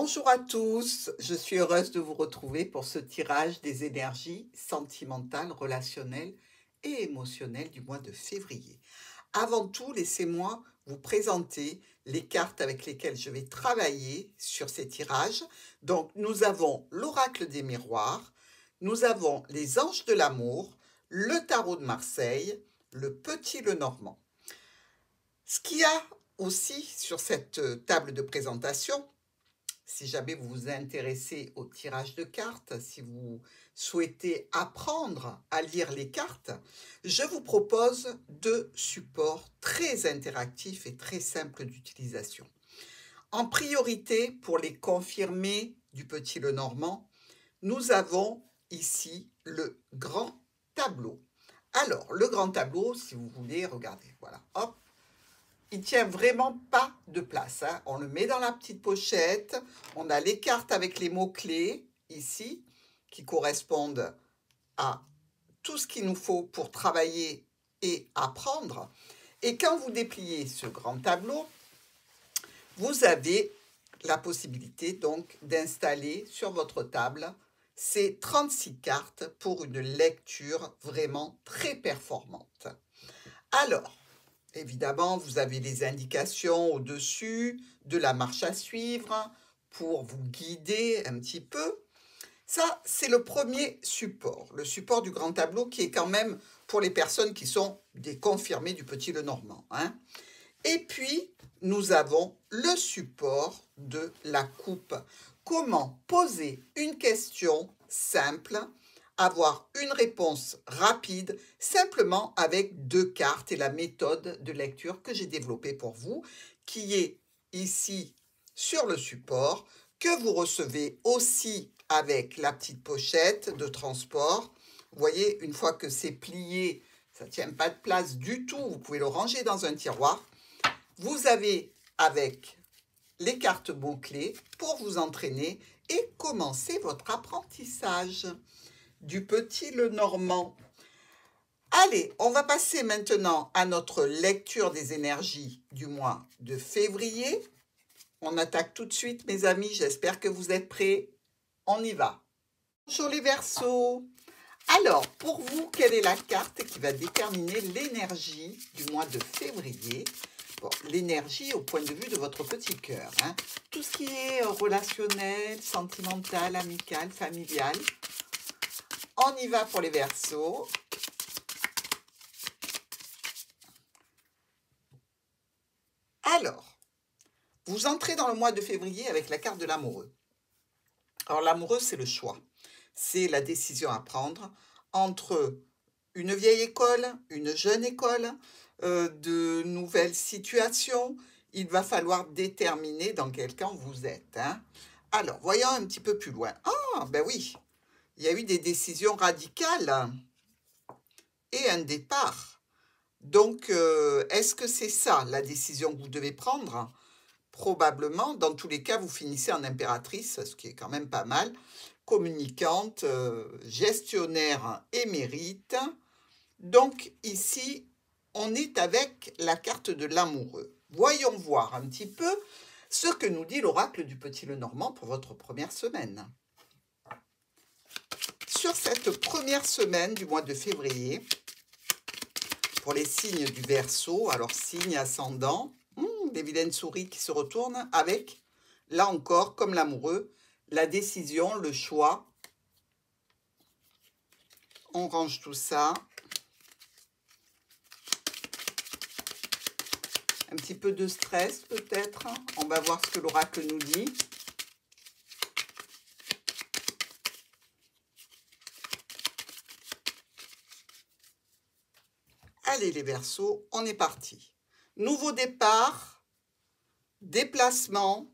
Bonjour à tous, je suis heureuse de vous retrouver pour ce tirage des énergies sentimentales, relationnelles et émotionnelles du mois de février. Avant tout, laissez-moi vous présenter les cartes avec lesquelles je vais travailler sur ces tirages. Donc, nous avons l'oracle des miroirs, nous avons les anges de l'amour, le tarot de Marseille, le petit Lenormand. Ce qu'il y a aussi sur cette table de présentation, si jamais vous vous intéressez au tirage de cartes, si vous souhaitez apprendre à lire les cartes, je vous propose deux supports très interactifs et très simples d'utilisation. En priorité, pour les confirmés du petit Lenormand, nous avons ici le grand tableau. Alors, le grand tableau, si vous voulez, regardez, voilà, hop, il tient vraiment pas de place, hein. On le met dans la petite pochette. On a les cartes avec les mots-clés ici qui correspondent à tout ce qu'il nous faut pour travailler et apprendre. Et quand vous dépliez ce grand tableau, vous avez la possibilité donc d'installer sur votre table ces 36 cartes pour une lecture vraiment très performante. Alors, évidemment, vous avez les indications au-dessus de la marche à suivre pour vous guider un petit peu. Ça, c'est le premier support, le support du grand tableau qui est quand même pour les personnes qui sont des confirmés du petit Lenormand, hein. Et puis, nous avons le support de la coupe. Comment poser une question simple, avoir une réponse rapide, simplement avec deux cartes et la méthode de lecture que j'ai développée pour vous, qui est ici sur le support, que vous recevez aussi avec la petite pochette de transport. Vous voyez, une fois que c'est plié, ça ne tient pas de place du tout, vous pouvez le ranger dans un tiroir. Vous avez avec les cartes mots-clés pour vous entraîner et commencer votre apprentissage du petit Lenormand. Allez, on va passer maintenant à notre lecture des énergies du mois de février. On attaque tout de suite, mes amis, j'espère que vous êtes prêts. On y va. Bonjour les Verseaux. Alors, pour vous, quelle est la carte qui va déterminer l'énergie du mois de février? Bon, l'énergie au point de vue de votre petit cœur, hein. Tout ce qui est relationnel, sentimental, amical, familial. On y va pour les Verseaux. Alors, vous entrez dans le mois de février avec la carte de l'amoureux. Alors, l'amoureux, c'est le choix. C'est la décision à prendre entre une vieille école, une jeune école, de nouvelles situations. Il va falloir déterminer dans quel camp vous êtes, hein. Alors, voyons un petit peu plus loin. Ah, ben oui, il y a eu des décisions radicales et un départ. Donc, est-ce que c'est ça la décision que vous devez prendre? Probablement, dans tous les cas, vous finissez en impératrice, ce qui est quand même pas mal, communicante, gestionnaire émérite. Donc ici, on est avec la carte de l'amoureux. Voyons voir un petit peu ce que nous dit l'oracle du petit Lenormand pour votre première semaine. Sur cette première semaine du mois de février, pour les signes du Verseau, alors signe ascendant, des vilaines souris qui se retournent avec, là encore, comme l'amoureux, la décision, le choix. On range tout ça. Un petit peu de stress peut-être. On va voir ce que l'oracle nous dit. Allez les Verseaux, on est parti. Nouveau départ, déplacement,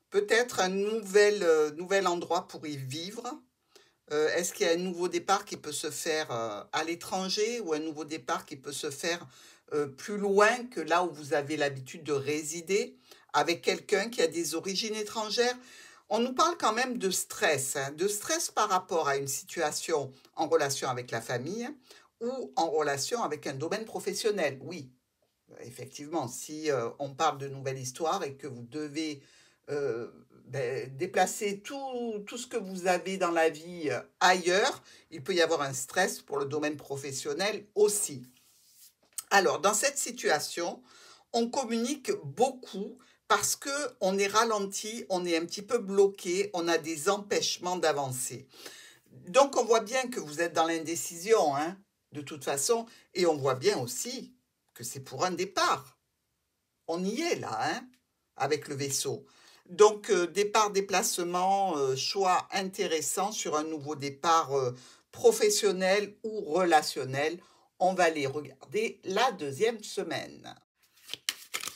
peut-être un nouvel endroit pour y vivre. Est-ce qu'il y a un nouveau départ qui peut se faire à l'étranger ou un nouveau départ qui peut se faire plus loin que là où vous avez l'habitude de résider, avec quelqu'un qui a des origines étrangères? On nous parle quand même de stress, hein, de stress par rapport à une situation en relation avec la famille ou en relation avec un domaine professionnel. Oui, effectivement, si on parle de nouvelle histoire et que vous devez déplacer tout ce que vous avez dans la vie ailleurs. Il peut y avoir un stress pour le domaine professionnel aussi. Alors, dans cette situation, on communique beaucoup parce que on est ralenti, on est un petit peu bloqué, on a des empêchements d'avancer. Donc, on voit bien que vous êtes dans l'indécision, hein, de toute façon, et on voit bien aussi que c'est pour un départ. On y est là, hein, avec le vaisseau. Donc, départ, déplacement, choix intéressant sur un nouveau départ professionnel ou relationnel. On va aller regarder la deuxième semaine.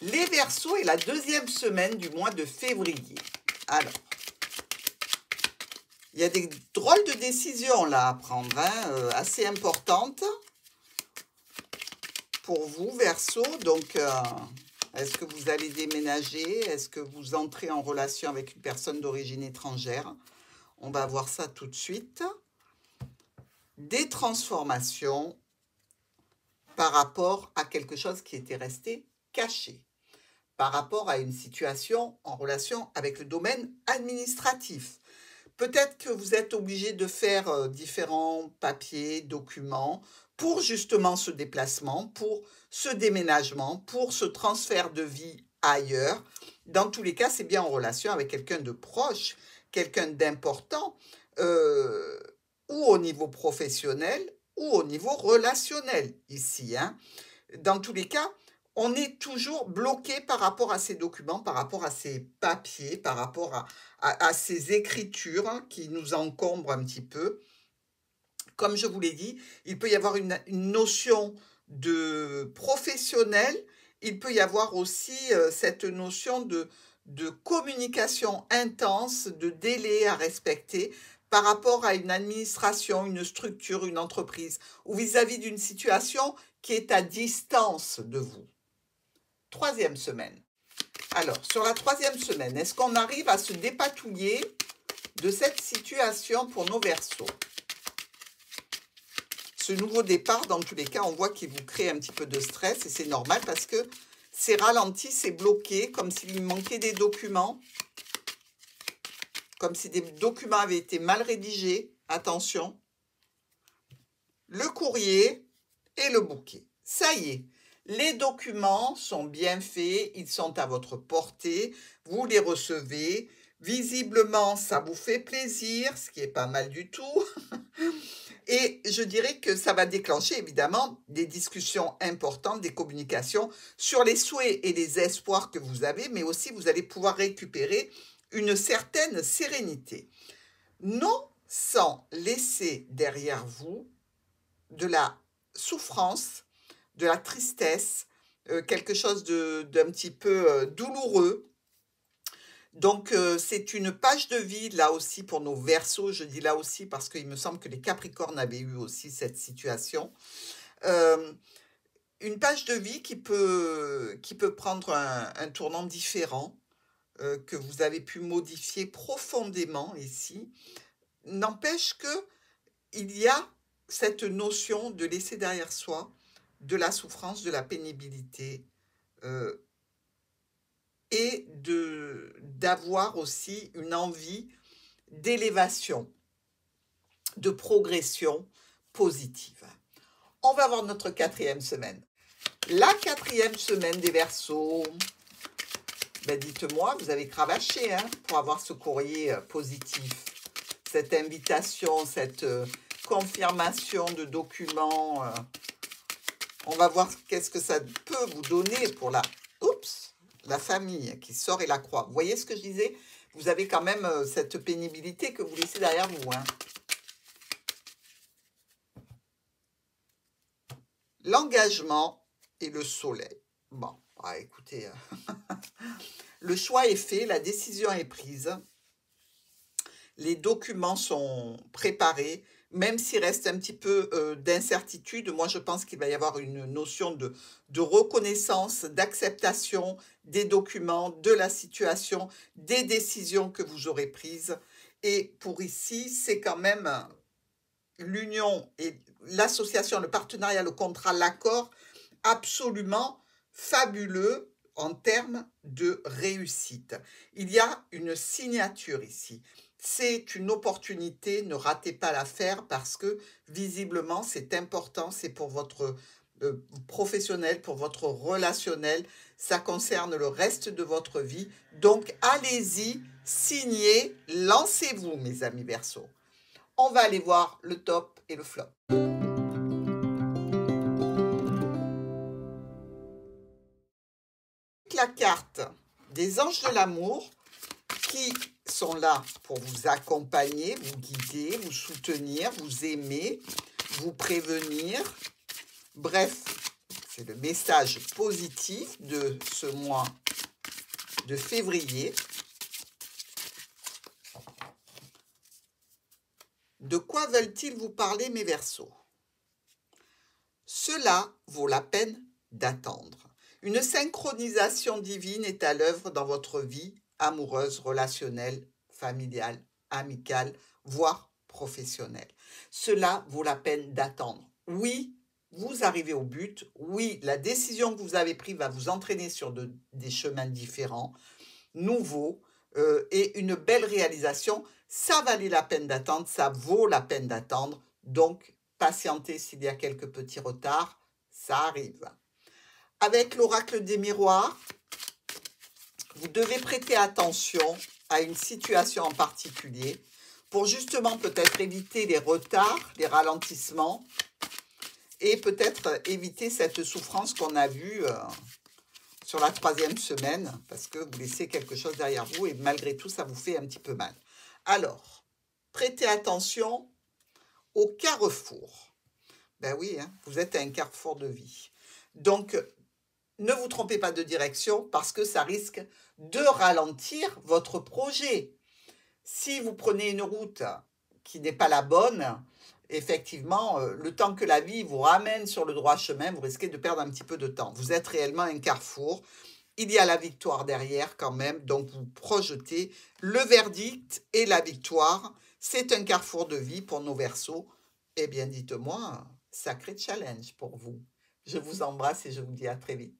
Les Verseaux et la deuxième semaine du mois de février. Alors, il y a des drôles de décisions là à prendre, hein, assez importantes pour vous, Verseau. Donc, est-ce que vous allez déménager? Est-ce que vous entrez en relation avec une personne d'origine étrangère? On va voir ça tout de suite. Des transformations par rapport à quelque chose qui était resté caché, par rapport à une situation en relation avec le domaine administratif. Peut-être que vous êtes obligé de faire différents papiers, documents pour justement ce déplacement, pour ce déménagement, pour ce transfert de vie ailleurs. Dans tous les cas, c'est bien en relation avec quelqu'un de proche, quelqu'un d'important, ou au niveau professionnel ou au niveau relationnel ici, hein. Dans tous les cas, on est toujours bloqué par rapport à ces documents, par rapport à ces papiers, par rapport à ces écritures hein, qui nous encombrent un petit peu. Comme je vous l'ai dit, il peut y avoir une notion de professionnel, il peut y avoir aussi cette notion de communication intense, de délai à respecter par rapport à une administration, une structure, une entreprise, ou vis-à-vis d'une situation qui est à distance de vous. Troisième semaine. Alors, sur la troisième semaine, est-ce qu'on arrive à se dépatouiller de cette situation pour nos Verseaux? Ce nouveau départ, dans tous les cas, on voit qu'il vous crée un petit peu de stress et c'est normal parce que c'est ralenti, c'est bloqué, comme s'il manquait des documents, comme si des documents avaient été mal rédigés. Attention. Le courrier et le bouquet. Ça y est, les documents sont bien faits, ils sont à votre portée, vous les recevez. Visiblement, ça vous fait plaisir, ce qui est pas mal du tout. Et je dirais que ça va déclencher évidemment des discussions importantes, des communications sur les souhaits et les espoirs que vous avez, mais aussi vous allez pouvoir récupérer une certaine sérénité. Non sans laisser derrière vous de la souffrance, de la tristesse, quelque chose d'un petit peu douloureux. Donc, c'est une page de vie, là aussi, pour nos Verseaux. Je dis là aussi parce qu'il me semble que les Capricornes avaient eu aussi cette situation. Une page de vie qui peut prendre un tournant différent, que vous avez pu modifier profondément ici. N'empêche que il y a cette notion de laisser derrière soi de la souffrance, de la pénibilité, et d'avoir aussi une envie d'élévation, de progression positive. On va voir notre quatrième semaine. La quatrième semaine des Verseaux. Ben dites-moi, vous avez cravaché hein, pour avoir ce courrier positif, cette invitation, cette confirmation de documents. On va voir qu'est-ce que ça peut vous donner pour la... Oups, la famille qui sort et la croix. Vous voyez ce que je disais? Vous avez quand même cette pénibilité que vous laissez derrière vous. Hein. L'engagement et le soleil. Bon, ah, écoutez, le choix est fait, la décision est prise. Les documents sont préparés, même s'il reste un petit peu d'incertitude. Moi, je pense qu'il va y avoir une notion de reconnaissance, d'acceptation des documents, de la situation, des décisions que vous aurez prises. Et pour ici, c'est quand même l'union et l'association, le partenariat, le contrat, l'accord, absolument fabuleux en termes de réussite. Il y a une signature ici. C'est une opportunité, ne ratez pas l'affaire parce que visiblement c'est important, c'est pour votre professionnel, pour votre relationnel, ça concerne le reste de votre vie. Donc allez-y, signez, lancez-vous mes amis Verseau. On va aller voir le top et le flop. La carte des anges de l'amour qui sont là pour vous accompagner, vous guider, vous soutenir, vous aimer, vous prévenir. Bref, c'est le message positif de ce mois de février. De quoi veulent-ils vous parler, mes Verseaux? Cela vaut la peine d'attendre. Une synchronisation divine est à l'œuvre dans votre vie amoureuse, relationnelle, familiale, amicale, voire professionnelle. Cela vaut la peine d'attendre. Oui, vous arrivez au but. Oui, la décision que vous avez prise va vous entraîner sur des chemins différents, nouveaux, et une belle réalisation. Ça valait la peine d'attendre, ça vaut la peine d'attendre. Donc, patientez s'il y a quelques petits retards, ça arrive. Avec l'oracle des miroirs, vous devez prêter attention à une situation en particulier pour justement peut-être éviter les retards, les ralentissements et peut-être éviter cette souffrance qu'on a vue sur la 3e semaine parce que vous laissez quelque chose derrière vous et malgré tout, ça vous fait un petit peu mal. Alors, prêtez attention au carrefour. Ben oui, hein, vous êtes à un carrefour de vie. Donc, ne vous trompez pas de direction parce que ça risque de ralentir votre projet. Si vous prenez une route qui n'est pas la bonne, effectivement, le temps que la vie vous ramène sur le droit chemin, vous risquez de perdre un petit peu de temps. Vous êtes réellement un carrefour. Il y a la victoire derrière quand même, donc vous projetez le verdict et la victoire. C'est un carrefour de vie pour nos Verseaux. Eh bien, dites-moi, sacré challenge pour vous. Je vous embrasse et je vous dis à très vite.